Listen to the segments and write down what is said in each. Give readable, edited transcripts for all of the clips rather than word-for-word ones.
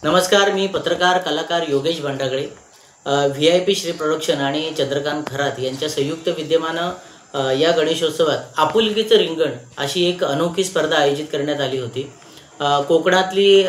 नमस्कार, मी पत्रकार कलाकार योगेश भांडागळे. VIP श्री प्रोडक्शन आणि चंद्रकांत खरात यांच्या संयुक्त विद्यमानं या गणेशोत्सवात आपुलकीचं रिंगण अशी एक अनोखी स्पर्धा आयोजित करण्यात आली होती. कोकणातली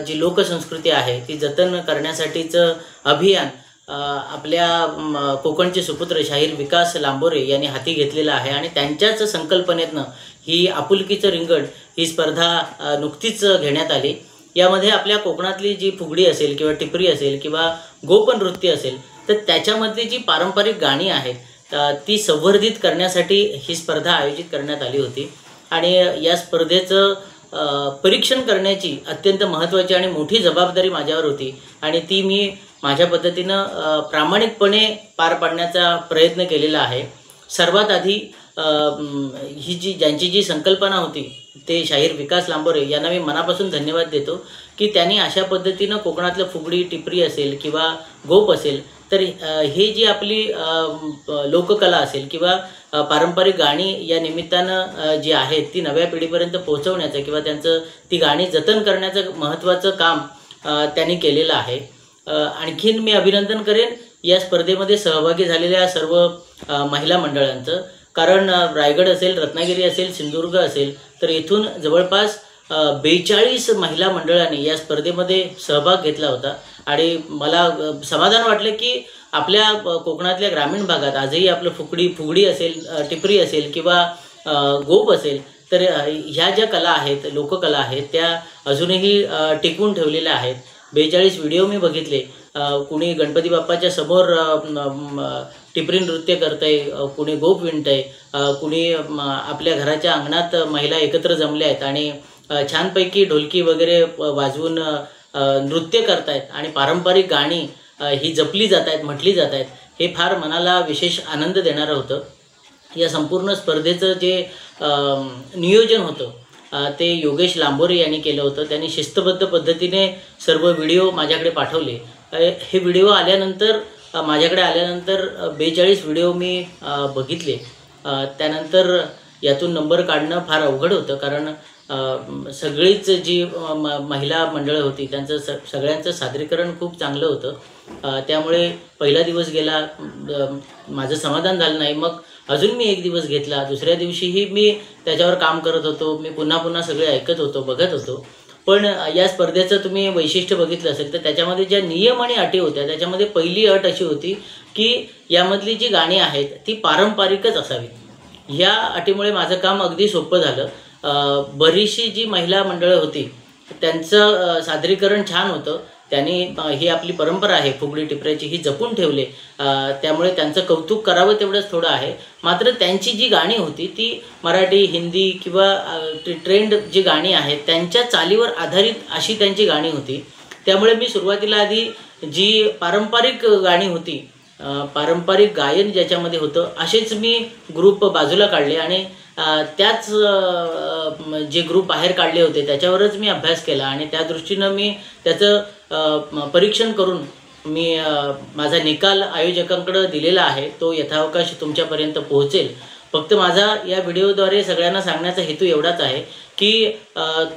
जी लोकसंस्कृती आहे ती जतन करण्यासाठीचं अभियान आपल्या कोकणचे सुपुत्र शाहीर विकास लांबोरे यांनी हाती घेतलेलं आहे आणि त्यांच्याच संकल्पनेतनं ही आपुलकीचं रिंगण ही स्पर्धा नुकतीच घेण्यात आली. यामध्ये आपल्या कोकणातली जी फुगडी असेल किंवा टिपरी असेल किंवा गोपनृत्य असेल तर त्याच्यामधली जी पारंपरिक गाणी आहेत ती संवर्धित करण्यासाठी ही स्पर्धा आयोजित करण्यात आली होती. आणि या स्पर्धेचं परीक्षण करण्याची अत्यंत महत्त्वाची आणि मोठी जबाबदारी माझ्यावर होती आणि ती मी माझ्या पद्धतीनं प्रामाणिकपणे पार पाडण्याचा प्रयत्न केलेला आहे. सर्वात आधी ज्यांची जी संकल्पना होती ते शाहीर विकास लांबोरे यांना मी मनापासून धन्यवाद देतो की त्यांनी अशा पद्धतीनं कोकणातलं फुगडी टिपरी असेल किंवा गोप असेल तर हे जी आपली लोककला असेल किंवा पारंपरिक गाणी या निमित्तानं जी आहेत ती नव्या पिढीपर्यंत पोहोचवण्याचं किंवा ती गाणी जतन करण्याचं महत्त्वाचं काम त्यांनी केलेलं आहे. आणखीन मी अभिनंदन करेन या स्पर्धेमध्ये सहभागी झालेल्या सर्व महिला मंडळांचं. कारण रायगड असेल, रत्नागिरी असेल, सिंधुदुर्ग असेल तर इथून जवळपास 42 महिला मंडळांनी या स्पर्धेमध्ये सहभाग घेतला होता आणि मला समाधान वाटलं की आपल्या कोकणातल्या ग्रामीण भागात आजही आपलं फुगडी असेल, टिपरी असेल किंवा गोप असेल तर ह्या ज्या कला आहेत, लोककला आहेत त्या अजूनही टिकवून ठेवलेल्या आहेत. 42 व्हिडिओ मी बघितले. कुणी गणपती बाप्पाच्या समोर टिपरी नृत्य करतंय, कुणी गोप विणतंय, कुणी आपल्या घराच्या अंगणात महिला एकत्र जमल्या आहेत आणि छानपैकी ढोलकी वगैरे वाजवून नृत्य करतायत आणि पारंपरिक गाणी ही जपली जात आहेत, म्हटली जात आहेत. हे फार मनाला विशेष आनंद देणारं होतं. या संपूर्ण स्पर्धेचं जे नियोजन होतं ते योगेश लांबोरे यांनी केलं होतं. त्यांनी शिस्तबद्ध पद्धतीने सर्व व्हिडिओ माझ्याकडे पाठवले. हे व्हिडिओ माझ्याकडे आल्यानंतर 42 व्हिडिओ मी बघितले. त्यानंतर यातून नंबर काढणं फार अवघड होतं कारण सगळीच जी महिला मंडळं होती त्यांचं सगळ्यांचं सादरीकरण खूप चांगलं होतं. त्यामुळे पहिला दिवस गेला, माझं समाधान झालं नाही. मग अजून मी एक दिवस घेतला. दुसऱ्या दिवशीही मी त्याच्यावर काम करत होतो. मी पुन्हा सगळे ऐकत होतो, बघत होतो. पण या स्पर्धेचं तुम्ही वैशिष्ट्य बघितलं असेल तर त्याच्यामध्ये ज्या नियम आणि अटी होत्या त्याच्यामध्ये पहिली अट अशी होती की यामधली जी गाणी आहेत ती पारंपरिकच असावीत. ह्या अटीमुळे माझं काम अगदी सोपं झालं. बरीचशी जी महिला मंडळं होती त्यांचं सादरीकरण छान होतं. त्यांनी ही आपली परंपरा आहे फुगडी टिपऱ्याची ही जपून ठेवले. त्यामुळे त्यांचं कौतुक करावं तेवढंच थोडं आहे. मात्र त्यांची जी गाणी होती ती मराठी, हिंदी किंवा ट्रेंड जी गाणी आहेत त्यांच्या चालीवर आधारित अशी त्यांची गाणी होती. त्यामुळे मी सुरुवातीला आधी जी पारंपरिक गाणी होती, पारंपरिक गायन ज्याच्यामध्ये होतं असेच मी ग्रुप बाजूला काढले आणि त्याच जे ग्रुप बाहेर काढले होते त्याच्यावरच मी अभ्यास केला आणि त्या दृष्टीनं मी त्याचं परीक्षण करून मी माझा निकाल आयोजकांकडे दिलेला आहे. तो यथावकाश तुमच्यापर्यंत पोहोचेल. फक्त माझा या व्हिडिओद्वारे सगळ्यांना सांगण्याचा हेतू एवढाच आहे की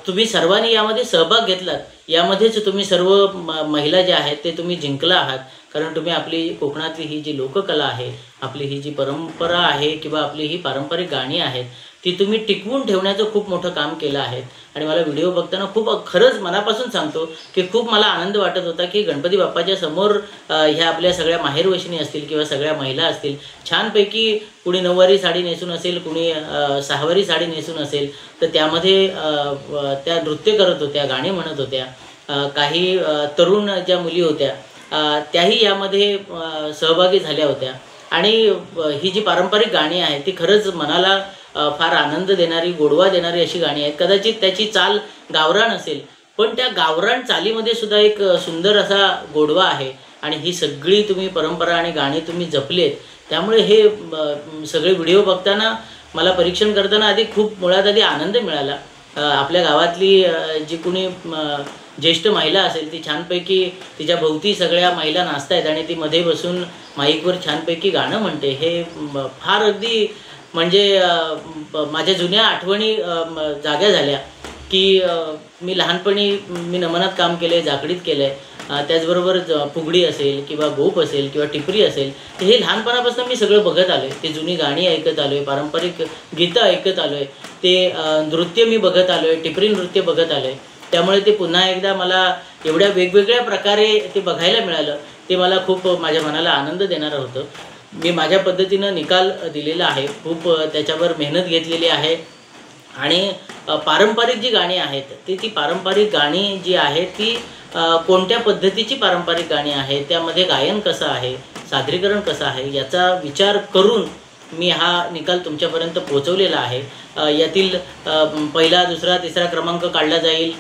तुम्ही सर्वांनी यामध्ये सहभाग घेतलात. यामध्येच तुम्ही सर्व महिला ज्या आहेत ते तुम्ही जिंकला आहात. कारण तुम्ही आपली कोकणातली ही जी लोककला आहे, आपली ही जी परंपरा आहे किंवा आपली ही पारंपरिक गाणी आहेत ती तुम्ही टिकवून ठेवण्याचं खूप मोठं काम केलं आहे. आणि मला व्हिडिओ बघताना खरंच मनापासून सांगतो की खूप मला आनंद वाटत होता की गणपती बाप्पाच्या समोर ह्या आपल्या सगळ्या माहेरवशिणी असतील किंवा सगळ्या महिला असतील छानपैकी कुणी नऊवारी साडी नेसून असेल, कुणी सहावारी साडी नेसून असेल तर त्यामध्ये त्या नृत्य करत होत्या, गाणी म्हणत होत्या. काही तरुण ज्या मुली होत्या त्याही यामध्ये सहभागी झाल्या होत्या. आणि ही जी पारंपरिक गाणी आहेत ती खरंच मनाला फार आनंद देणारी, गोडवा देणारी अशी गाणी आहेत. कदाचित त्याची चाल गावरान असेल पण त्या गावरान चालीमध्ये सुद्धा एक सुंदर असा गोडवा आहे आणि ही सगळी तुम्ही परंपरा आणि गाणी तुम्ही जपलेत. त्यामुळे हे सगळे व्हिडिओ बघताना मला परीक्षण करताना मुळात आधी आनंद मिळाला. आपल्या गावातली जी कुणी ज्येष्ठ महिला असेल ती छानपैकी तिच्या भोवती सगळ्या महिला नाचतायत आणि ती मध्ये बसून माईकवर छानपैकी गाणं म्हणते. हे फार अगदी म्हणजे माझ्या जुन्या आठवणी जाग्या झाल्या की मी लहानपणी मी नमनात काम केलं आहे, जाकडीत केलं आहे. त्याचबरोबर फुगडी असेल किंवा गोप असेल किंवा टिपरी असेल, तर हे लहानपणापासून मी सगळं बघत आलो आहे. ते जुनी गाणी ऐकत आलो आहे, पारंपरिक गीतं ऐकत आलो आहे, ते नृत्य मी बघत आलो आहे, टिपरी नृत्य बघत आलो आहे. त्यामुळे ते पुन्हा एकदा मला एवढ्या वेगवेगळ्या प्रकारे ते बघायला मिळालं, ते मला खूप माझ्या मनाला आनंद देणारं होतं. मी माझ्या पद्धतीनं निकाल दिलेला आहे, खूप त्याच्यावर मेहनत घेतलेली आहे. आणि पारंपरिक जी गाणी आहेत ती पारंपरिक गाणी जी आहेत ती कोणत्या पद्धतीची पारंपरिक गाणी आहेत, त्यामध्ये गायन कसं आहे, सादरीकरण कसं आहे, याचा विचार करून मी हा निकाल तुमच्यापर्यंत पोहोचवलेला आहे. यातील पहिला, दुसरा, तिसरा क्रमांक काढला जाईल,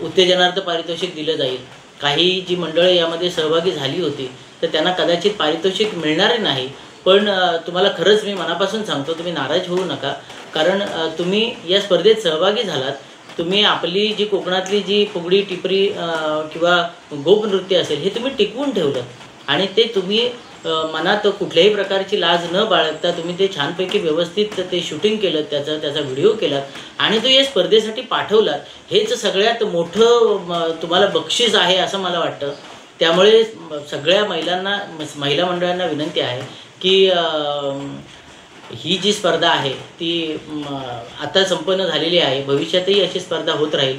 उत्तेजनार्थ पारितोषिक दिलं जाईल. काही जी मंडळं यामध्ये सहभागी झाली होती तर त्यांना कदाचित पारितोषिक मिळणार नाही, पण तुम्हाला खरंच मी मनापासून सांगतो, तुम्ही नाराज होऊ नका. कारण तुम्ही या स्पर्धेत सहभागी झालात. तुम्ही आपली जी कोकणातली जी फुगडी, टिपरी किंवा गोपनृत्य असेल, हे तुम्ही टिकवून ठेवलं आणि ते तुम्ही मनात कुठल्याही प्रकारची लाज न बाळगता तुम्ही ते छानपैकी व्यवस्थित ते शूटिंग केलं, त्याचा व्हिडिओ केलात आणि तो या स्पर्धेसाठी पाठवलात. हेच सगळ्यात मोठं तुम्हाला बक्षीस आहे असं मला वाटतं. त्यामुळे सगळ्या महिला मंडळांना विनंती आहे की ही जी स्पर्धा आहे ती आता संपन्न झालेली आहे. भविष्यातही अशी स्पर्धा होत राहील.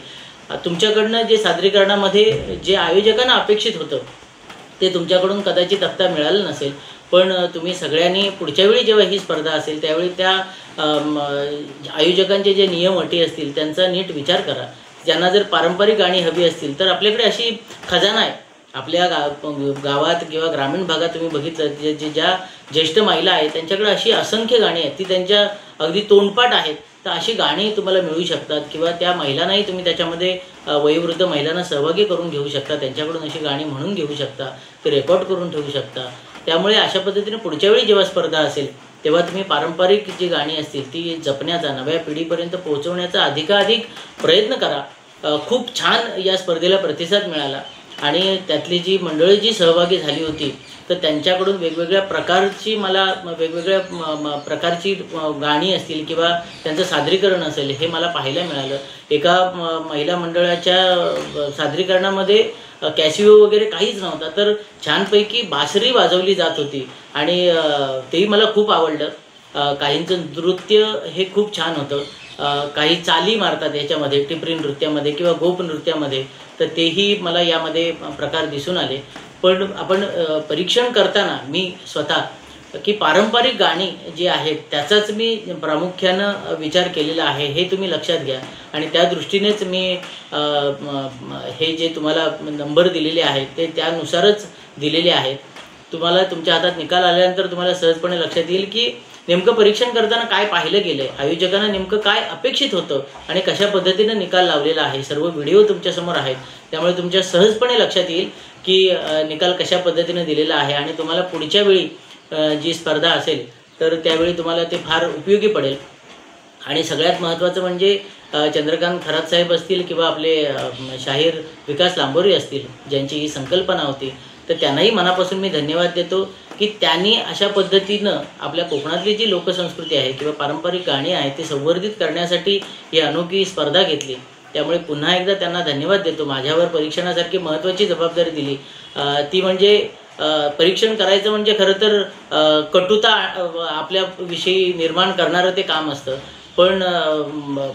तुमच्याकडनं जे सादरीकरणामध्ये जे आयोजकांना अपेक्षित होतं ते तुमच्याकडून कदाचित आत्ता मिळालं नसेल, पण तुम्ही सगळ्यांनी पुढच्या वेळी जेव्हा ही स्पर्धा असेल त्यावेळी त्या आयोजकांचे जे नियम अटी असतील त्यांचा नीट विचार करा. ज्यांना जर पारंपरिक गाणी हवी असतील तर आपल्याकडे अशी खजाना आहे. आपल्या गावात किंवा ग्रामीण भागात तुम्ही बघितलं ज्या ज्येष्ठ महिला आहेत त्यांच्याकडे अशी असंख्य गाणी आहेत, ती त्यांच्या अगदी तोंडपाठ आहेत. तर अशी गाणी तुम्हाला मिळू शकतात किंवा त्या महिलांनाही तुम्ही त्याच्यामध्ये वयोवृद्ध महिलांना सहभागी करून घेऊ शकता, त्यांच्याकडून अशी गाणी म्हणून घेऊ शकता, ते रेकॉर्ड करून ठेवू शकता. त्यामुळे अशा पद्धतीने पुढच्या वेळी जेव्हा स्पर्धा असेल तेव्हा तुम्ही पारंपरिक जी गाणी असतील ती जपण्याचा, नव्या पिढीपर्यंत पोहोचवण्याचा अधिकाधिक प्रयत्न करा. खूप छान या स्पर्धेला प्रतिसाद मिळाला आणि त्यातली जी मंडळी जी सहभागी झाली होती तर त्यांच्याकडून वेगवेगळ्या प्रकारची गाणी असतील किंवा त्यांचं सादरीकरण असेल हे मला पाहायला मिळालं. एका महिला मंडळाच्या सादरीकरणामध्ये कॅसिओ वगैरे काहीच नव्हता, तर छानपैकी बासरी वाजवली जात होती आणि तेही मला खूप आवडलं. काहींचं नृत्य हे खूप छान होतं. काही चाली मारतात याच्यामध्ये, टिपरी नृत्यामध्ये किंवा गोप नृत्यामध्ये, तर तेही मला यामध्ये प्रकार दिसून आले. पण आपण परीक्षण करताना मी स्वतः की पारंपरिक गाणी जी आहेत त्याचाच मी प्रामुख्यानं विचार केलेला आहे, हे तुम्ही लक्षात घ्या. आणि त्या दृष्टीनेच मी हे जे तुम्हाला नंबर दिलेले आहेत ते त्यानुसारच दिलेले आहेत. तुम्हाला तुमच्या हातात निकाल आल्यानंतर तुम्हाला सहजपणे लक्षात येईल की नेमकं परीक्षण करताना काय पाहिलं गेलं आहे, आयोजकांना नेमकं काय अपेक्षित होतं आणि कशा पद्धतीनं निकाल लावलेला आहे. सर्व व्हिडिओ तुमच्यासमोर आहेत, त्यामुळे तुमच्या सहजपणे लक्षात येईल की निकाल कशा पद्धतीनं दिलेला आहे आणि तुम्हाला पुढच्या वेळी जी स्पर्धा असेल तर त्यावेळी तुम्हाला ते फार उपयोगी पडेल. आणि सगळ्यात महत्त्वाचं म्हणजे चंद्रकांत खरात साहेब असतील किंवा आपले शाहीर विकास लांबोरे असतील, ज्यांची ही संकल्पना होती, तर त्यांनाही मनापासून मी धन्यवाद देतो की त्यांनी अशा पद्धतीनं आपल्या कोकणातली जी लोकसंस्कृती आहे किंवा पारंपरिक गाणी आहेत ती संवर्धित करण्यासाठी ही अनोखी स्पर्धा घेतली. त्यामुळे पुन्हा एकदा त्यांना धन्यवाद देतो. माझ्यावर परीक्षणासारखी महत्त्वाची जबाबदारी दिली, ती म्हणजे परीक्षण करायचं म्हणजे खरं तर कटुता आपल्याविषयी निर्माण करणारं ते काम असतं. पण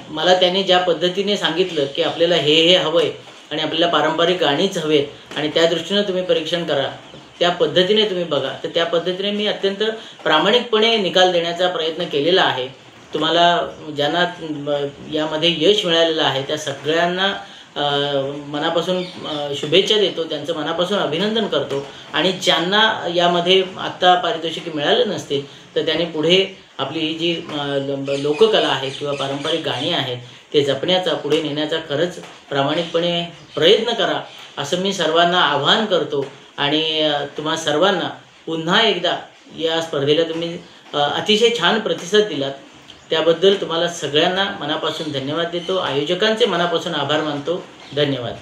मला त्यांनी ज्या पद्धतीने सांगितलं की आपल्याला हे हवं आहे आणि आपल्याला पारंपरिक गाणीच हवेत आणि त्या दृष्टीनं तुम्ही परीक्षण करा, त्या पद्धतीने तुम्ही बघा, तर त्या पद्धतीने मी अत्यंत प्रामाणिकपणे निकाल देण्याचा प्रयत्न केलेला आहे. तुम्हाला ज्यांना यामध्ये यश मिळालेलं आहे त्या सगळ्यांना मनापासून शुभेच्छा देतो, त्यांचं मनापासून अभिनंदन करतो. आणि ज्यांना यामध्ये आत्ता पारितोषिके मिळाले नसतील तर त्यांनी पुढे आपली ही जी लोककला आहे किंवा पारंपरिक गाणी आहेत ते जपण्याचा, पुढे नेण्याचा खरंच प्रामाणिकपणे प्रयत्न करा असं मी सर्वांना आवाहन करतो. आणि तुम्हा सर्वांना पुन्हा एकदा या स्पर्धेला तुम्ही अतिशय छान प्रतिसाद दिलात त्याबद्दल तुम्हाला सगळ्यांना मनापासून धन्यवाद देतो. आयोजकांचे मनापासून आभार मानतो. धन्यवाद.